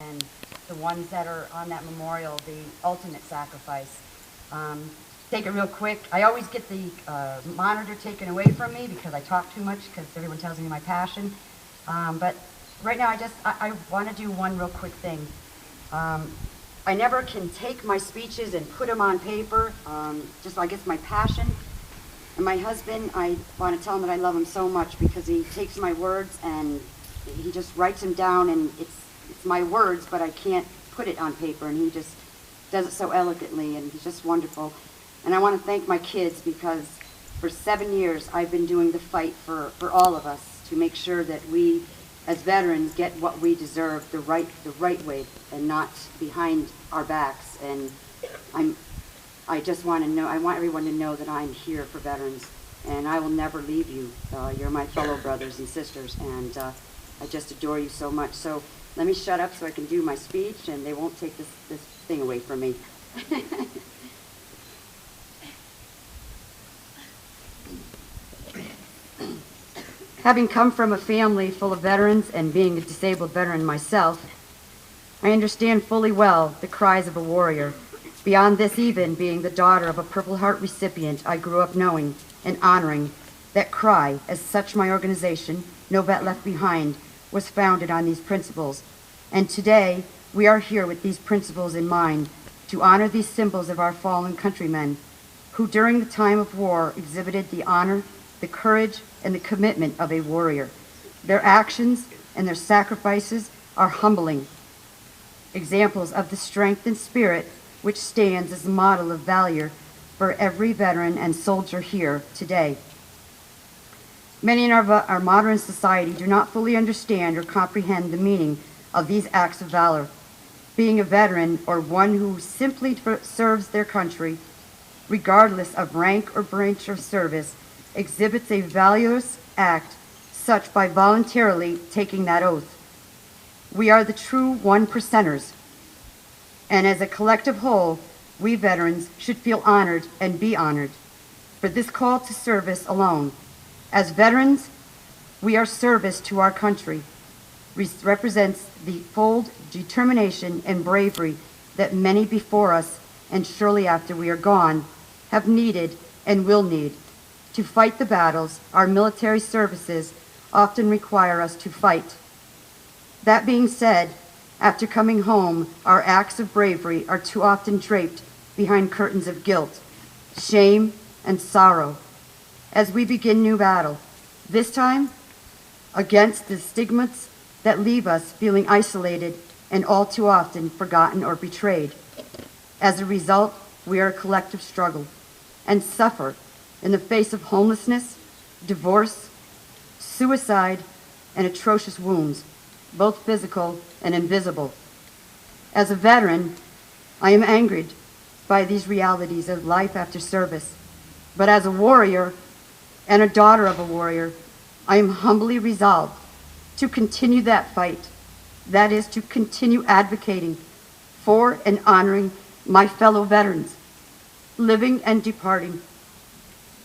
and the ones that are on that memorial, the ultimate sacrifice. Take it real quick. I always get the monitor taken away from me because I talk too much because everyone tells me my passion. But right now I want to do one real quick thing. I never can take my speeches and put them on paper, just I guess my passion. And my husband, I want to tell him that I love him so much because he takes my words and he just writes them down, and it's my words, but I can't put it on paper, and he just does it so elegantly, and he's just wonderful. And I want to thank my kids because for 7 years I've been doing the fight for all of us to make sure that we as veterans get what we deserve the right way and not behind our backs. And I just want to know, I want everyone to know that I'm here for veterans, and I will never leave you. You're my fellow brothers and sisters, and I just adore you so much. So let me shut up so I can do my speech, and they won't take this thing away from me. Having come from a family full of veterans and being a disabled veteran myself, I understand fully well the cries of a warrior. Beyond this, even being the daughter of a Purple Heart recipient, I grew up knowing and honoring that cry. As such, my organization, No Vet Left Behind, was founded on these principles. And today, we are here with these principles in mind to honor these symbols of our fallen countrymen who during the time of war exhibited the honor, the courage, and the commitment of a warrior. Their actions and their sacrifices are humbling examples of the strength and spirit which stands as a model of valor for every veteran and soldier here today. Many in our modern society do not fully understand or comprehend the meaning of these acts of valor. Being a veteran, or one who simply serves their country, regardless of rank or branch of service, exhibits a valorous act, such by voluntarily taking that oath. We are the true 1%ers, and as a collective whole, we veterans should feel honored and be honored for this call to service alone. As veterans, we are service to our country, represents the full determination and bravery that many before us, and surely after we are gone, have needed and will need to fight the battles our military services often require us to fight. That being said, after coming home, our acts of bravery are too often draped behind curtains of guilt, shame, and sorrow as we begin new battle, this time against the stigmas that leave us feeling isolated and all too often forgotten or betrayed. As a result, we are a collective struggle and suffer in the face of homelessness, divorce, suicide, and atrocious wounds, both physical and invisible. As a veteran, I am angered by these realities of life after service. But as a warrior and a daughter of a warrior, I am humbly resolved to continue that fight. That is, to continue advocating for and honoring my fellow veterans, living and departing.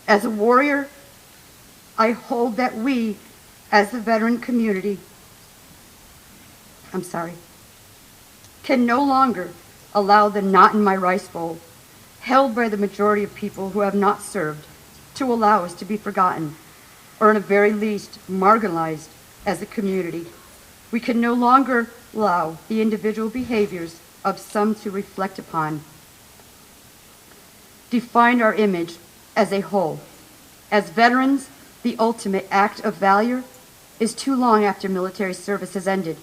As a warrior, I hold that we, as the veteran community, can no longer allow the knot in my rice bowl, held by the majority of people who have not served, to allow us to be forgotten, or in the very least, marginalized as a community. We can no longer allow the individual behaviors of some to reflect upon, define our image as a whole. As veterans, the ultimate act of valor is too long after military service has ended.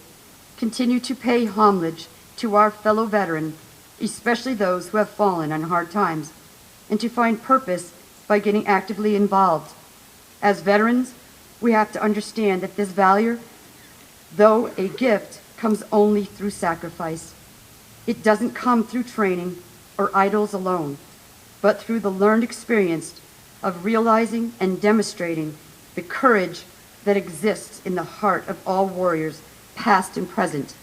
Continue to pay homage to our fellow veteran, especially those who have fallen on hard times, and to find purpose by getting actively involved. As veterans, we have to understand that this valor, though a gift, comes only through sacrifice. It doesn't come through training or idols alone, but through the learned experience of realizing and demonstrating the courage that exists in the heart of all warriors, past and present.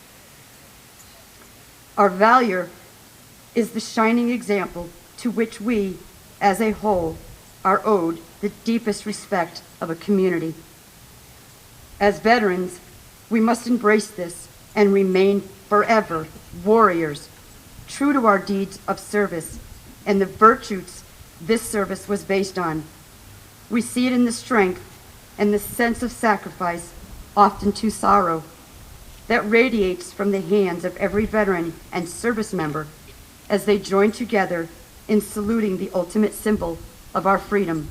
Our valor is the shining example to which we, as a whole, are owed the deepest respect of a community. As veterans, we must embrace this and remain forever warriors, true to our deeds of service and the virtues this service was based on. We see it in the strength and the sense of sacrifice, often to sorrow, that radiates from the hands of every veteran and service member as they join together in saluting the ultimate symbol of our freedom.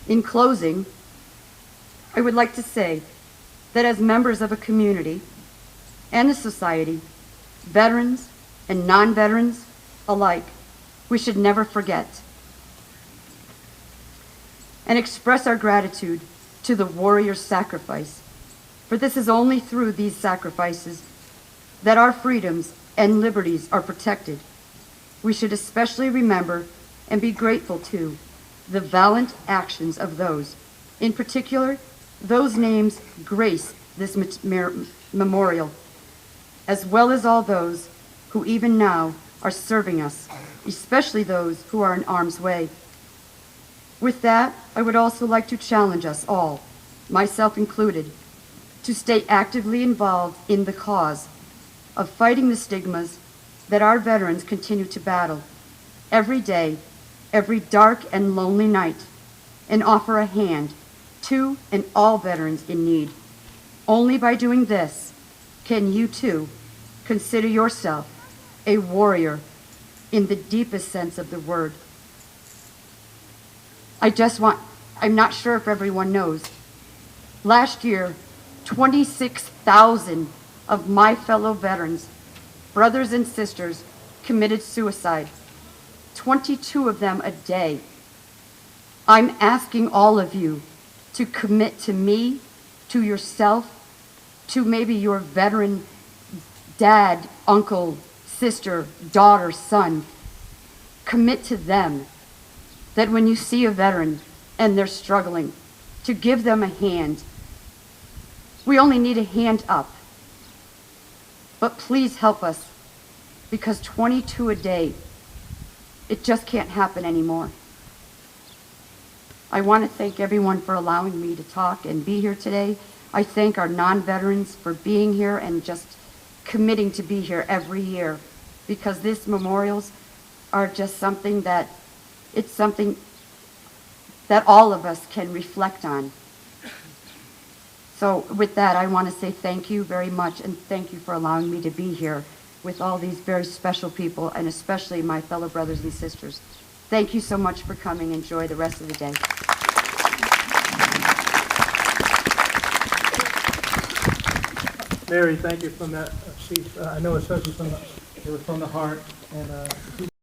In closing, I would like to say that as members of a community and a society, veterans and non-veterans alike, we should never forget and express our gratitude to the warrior's sacrifice. For this is only through these sacrifices that our freedoms and liberties are protected. We should especially remember and be grateful to the valiant actions of those, in particular, those names grace this memorial, as well as all those who even now are serving us, especially those who are in harm's way. With that, I would also like to challenge us all, myself included, to stay actively involved in the cause of fighting the stigmas that our veterans continue to battle every day, every dark and lonely night, and offer a hand to and all veterans in need. Only by doing this can you too consider yourself a warrior in the deepest sense of the word. I'm not sure if everyone knows, last year, 26,000 of my fellow veterans, brothers and sisters, committed suicide, 22 of them a day. I'm asking all of you to commit to me, to yourself, to maybe your veteran dad, uncle, sister, daughter, son. Commit to them that when you see a veteran and they're struggling, to give them a hand. We only need a hand up. But please help us, because 22 a day, it just can't happen anymore. I want to thank everyone for allowing me to talk and be here today. I thank our non-veterans for being here and just committing to be here every year, because these memorials are just something that, it's something that all of us can reflect on. So with that, I want to say thank you very much, and thank you for allowing me to be here with all these very special people, and especially my fellow brothers and sisters. Thank you so much for coming. Enjoy the rest of the day. Mary, thank you from that seat. I know it was from the heart, and